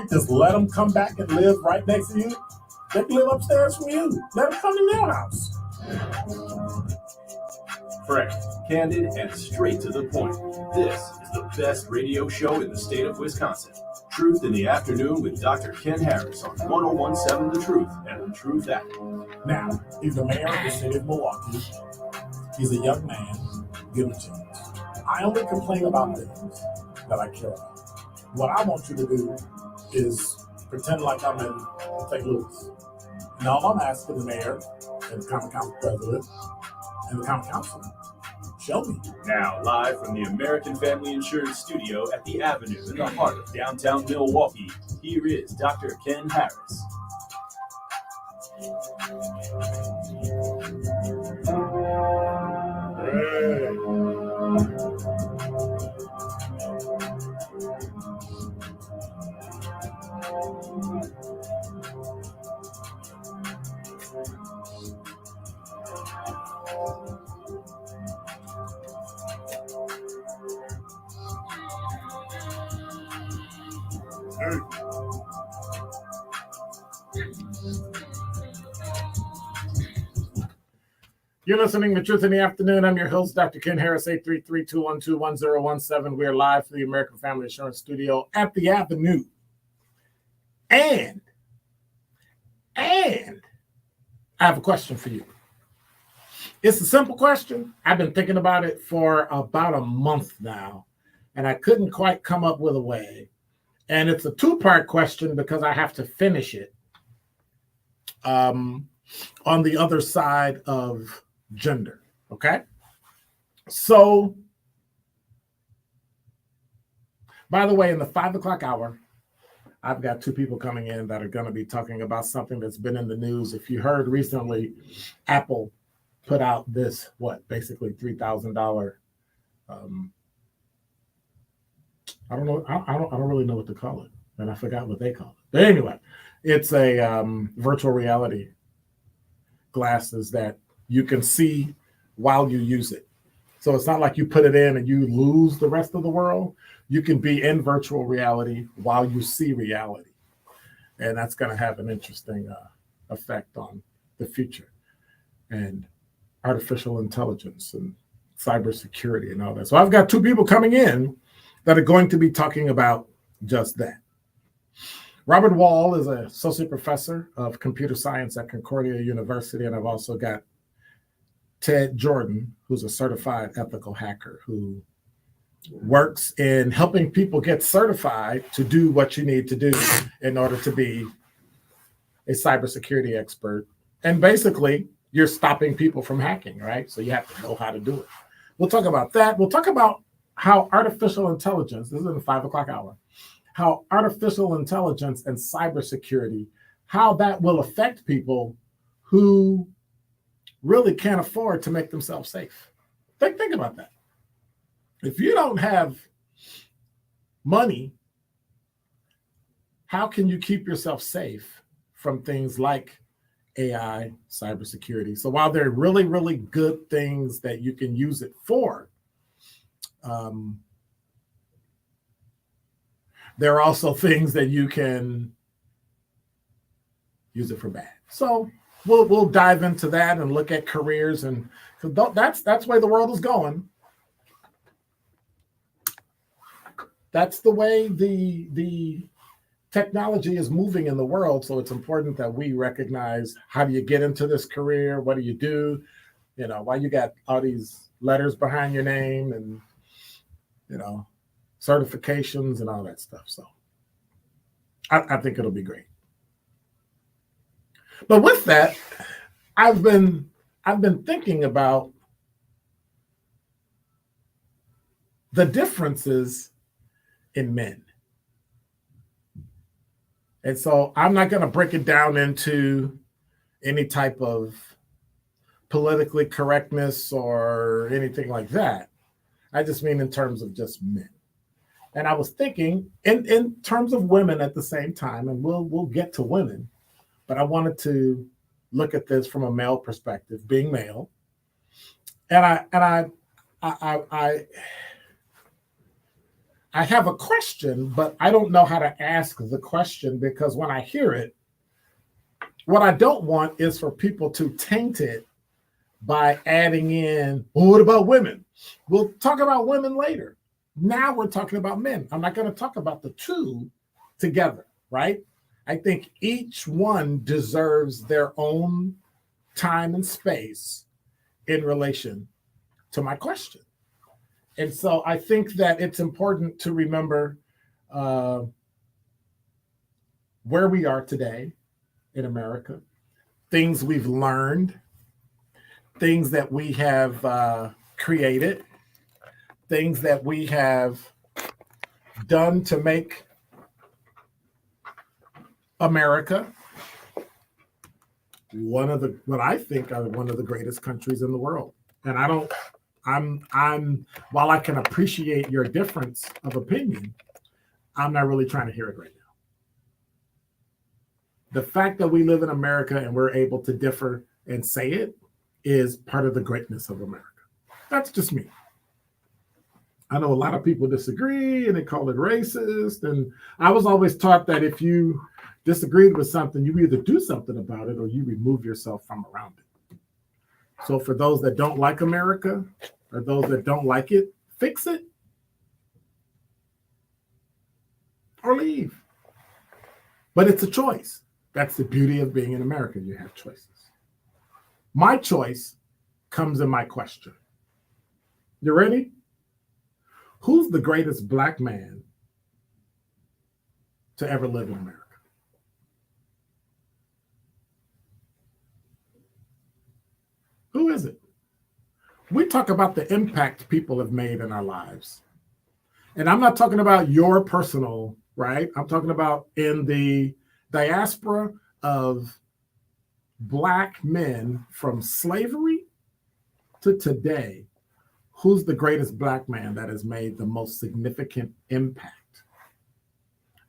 just let them come back and live right next to you. They can live upstairs from you. Let them come to your house. Frank, candid, and straight to the point. This is the best radio show in the state of Wisconsin. Truth in the Afternoon with Dr. Ken Harris on 1017 The Truth and The Truth app. Now, he's the mayor of the city of Milwaukee. He's a young man. Give him a chance. I only complain about things that I care about. What I want you to do is pretend like I'm in St. Louis. And all I'm asking the mayor and the common council president and the common council, show me. Now, live from the American Family Insurance Studio at the Avenue in the heart of downtown Milwaukee, here is Dr. Ken Harris. Hey. You're listening to Truth in the Afternoon. I'm your host, Dr. Ken Harris, 833-212-1017. We're live from the American Family Insurance Studio at the Avenue. And I have a question for you. It's a simple question. I've been thinking about it for about a month now, and I couldn't quite come up with a way. And it's a two-part question because I have to finish it on the other side of gender. Okay? So, by the way, in the 5 o'clock hour, I've got two people coming in that are going to be talking about something that's been in the news. If you heard recently, Apple put out this, basically $3,000. I don't know. I don't really know what to call it, and I forgot what they call it. But anyway, it's a virtual reality glasses that you can see while you use it. So it's not like you put it in and you lose the rest of the world. You can be in virtual reality while you see reality, and that's going to have an interesting effect on the future and artificial intelligence and cybersecurity and all that. So I've got two people coming in that are going to be talking about just that. Robert Wall is an associate professor of computer science at Concordia University, and I've also got Ted Jordan, who's a certified ethical hacker who works in helping people get certified to do what you need to do in order to be a cybersecurity expert. And basically, you're stopping people from hacking, right? So you have to know how to do it. We'll talk about that. We'll talk about how artificial intelligence, this is in the 5 o'clock hour, how artificial intelligence and cybersecurity, how that will affect people who really can't afford to make themselves safe. Think about that. If you don't have money, how can you keep yourself safe from things like AI, cybersecurity? So while they're really, really good things that you can use it for, there are also things that you can use it for bad. So we'll dive into that and look at careers, and that's where the world is going. That's the way the technology is moving in the world. So it's important that we recognize, how do you get into this career? What do you do? You know, why you got all these letters behind your name and, you know, certifications and all that stuff. So I think it'll be great. But with that, I've been thinking about the differences in men. And so I'm not going to break it down into any type of politically correctness or anything like that. I just mean in terms of just men. And I was thinking in terms of women at the same time, and we'll get to women, but I wanted to look at this from a male perspective, being male. And I I have a question, but I don't know how to ask the question, because when I hear it, what I don't want is for people to taint it by adding in, well, what about women? We'll talk about women later. Now we're talking about men. I'm not going to talk about the two together, right? I think each one deserves their own time and space in relation to my question. And so I think that it's important to remember where we are today in America, things we've learned, things that we have created, things that we have done to make America what I think are one of the greatest countries in the world. And I'm while I can appreciate your difference of opinion, I'm not really trying to hear it right now. The fact that we live in America and we're able to differ and say it is part of the greatness of America. That's just me. I know a lot of people disagree and they call it racist. And I was always taught that if you disagreed with something, you either do something about it or you remove yourself from around it. So for those that don't like America or those that don't like it, fix it or leave. But it's a choice. That's the beauty of being in America. You have choices. My choice comes in my question. You ready? Who's the greatest Black man to ever live in America? Who is it? We talk about the impact people have made in our lives. And I'm not talking about your personal, right? I'm talking about in the diaspora of Black men from slavery to today. Who's the greatest Black man that has made the most significant impact?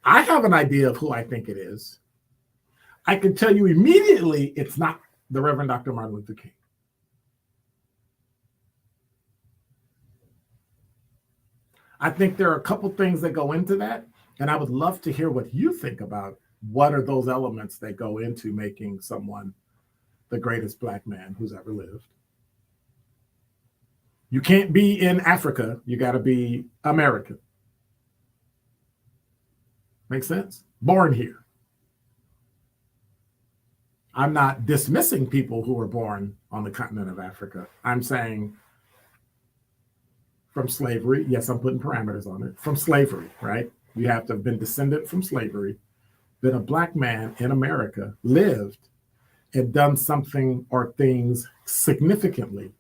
I have an idea of who I think it is. I can tell you immediately it's not the Reverend Dr. Martin Luther King. I think there are a couple things that go into that, and I would love to hear what you think about what are those elements that go into making someone the greatest Black man who's ever lived. You can't be in Africa. You got to be American. Make sense? Born here. I'm not dismissing people who were born on the continent of Africa. I'm saying from slavery. Yes, I'm putting parameters on it. From slavery, right? You have to have been descendant from slavery, been a Black man in America, lived and done something or things significantly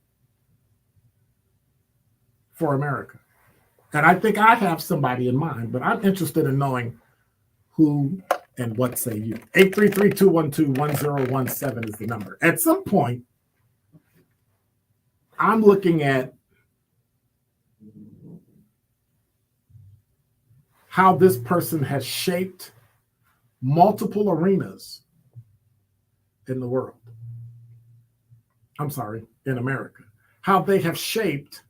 for America. And I think I have somebody in mind, but I'm interested in knowing who and what say you. 833-212-1017 is the number. At some point, I'm looking at how this person has shaped multiple arenas in the world. I'm sorry, in America. How they have shaped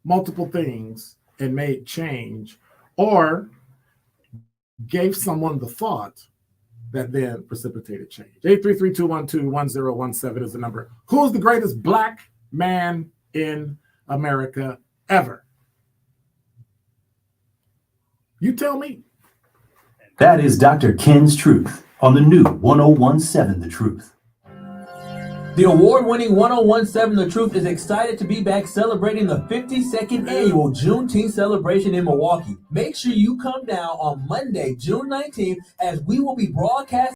multiple things and made change, or gave someone the thought that then precipitated change. 833-212-1017 is the number. Who's the greatest Black man in America ever? You tell me. That is Dr. Ken's Truth on the new 1017 The Truth. The award-winning 1017 The Truth is excited to be back celebrating the 52nd annual Juneteenth celebration in Milwaukee. Make sure you come down on Monday, June 19th, as we will be broadcasting